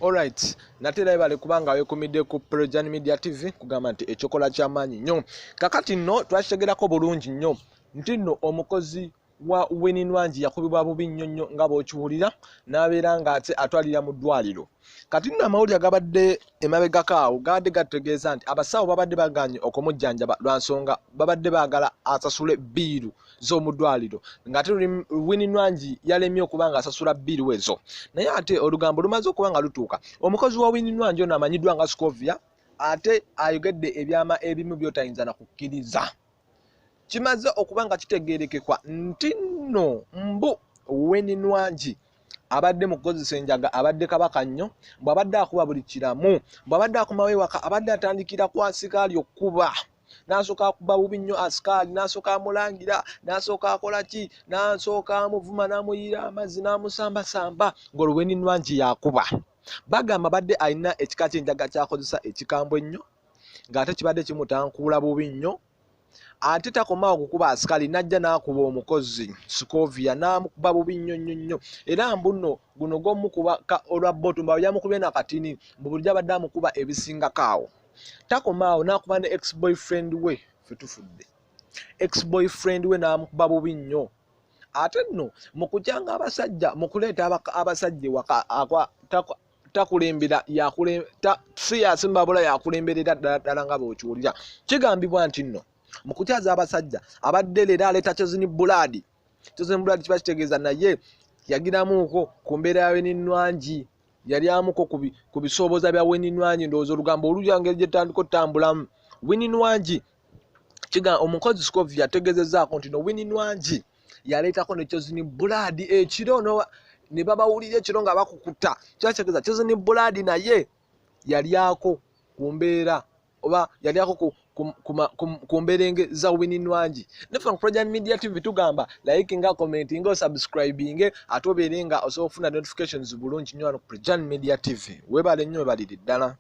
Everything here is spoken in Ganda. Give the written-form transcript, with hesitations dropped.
Alright, natera bale kubanga wekumidde ku Prejan Media TV kugamba nti ekyokola ky'amaanyi nnyo. Kakati nno twakitegerako bulungi nnyo nti nno omukozi wa Winnie Nwangi yakubibwa bubi nnyo nga bw'okiwulira n'abeera nga ate atwalira mu ddwaliro. Kati nno amawulire agabadde emabegako awo gabadde gategeeza nti abasawo babadde baganye okumujjanjaba lwa nsonga babadde baagala asasule bbiiru z'omu ddwaliro ng'ate Winnie Nwangi yalemye okuba nga asasula bbiiru ezo. Naye ate olugambo lumaze okuba nga lutuuka. Omukozi wa Winnie Nwangi ono amanyiddwa nga Scovia ate ayogedde ebyama ebimu by'otayinza na kukkiriza. Kimaze okuba nga kitegeerekekwa nti nno mbu Winnie Nwangi abadde mu kukozesa enjaga abadde kabaka nnyo, bw'abadde akuba buli kiramu, bw'abadde akomawo ewaka abadde atandikira ku asikaali okkuba. N'asooka akuba bubi nnyo asikaali, n'asooka amulangira, n'asooka akola ki, n'asooka amuvuma n'amuyiira amazzi n'amusambasamba ng'olwo Winnie Nwangi yakuba. Bagamba badde alina ekika ky'enjaga ky'akozesa ekikambwe ennyo, ng'ate kibadde kimutankuula bubi nnyo. Ate takomaawo okukuba asikaali n'ajja n'akuba omukozi Scovia n'amukuba bubi nnyo. Era mbu nno guno gw'omukuba olwa bbotumba yamukubye n'akatini mbu bulijjo abadde amukuba ebisingako awo. Takomaawo n'akuba ne ex-boyfriend we fetufudde. Ex-boyfriend we n'amukuba bubi nnyo. Ate nno mu kukyanga abasajja mu kuleeta abasajja ewaka takulembera si yasimba bula yakulemberera ddala nga bw'okiwulira. Kigambibwa nti nno mu kutyaza abasajja abadde leero aleeta Chosen Blood. Chosen Blood kiba kitegeeza naye yagiramuuko ku mbeera ya Winnie Nwangi, yali amuko ku bisoobooza bya Winnie Nwangi. Ndowooza olugambo olulya ngeri gye tandika otambulamu. Winnie Nwangi omukozi Scovia yategeezezzaako nti no Winnie Nwangi yaleetako ne Chosen Blood ekiro ne babawulira ekiro nga bakukuta. Kiba kitegeeza Chosen Blood naye yali ako ku mbeera oba yali ako ku mberenge za Winnie Nwangi. Nefa ku Prejan Media TV tugamba like nga commenting nga subscribing ate obeere nga osobola okufuna notifications bulungi nnyo ku Prejan Media TV. Webale nnyo baliri ddala.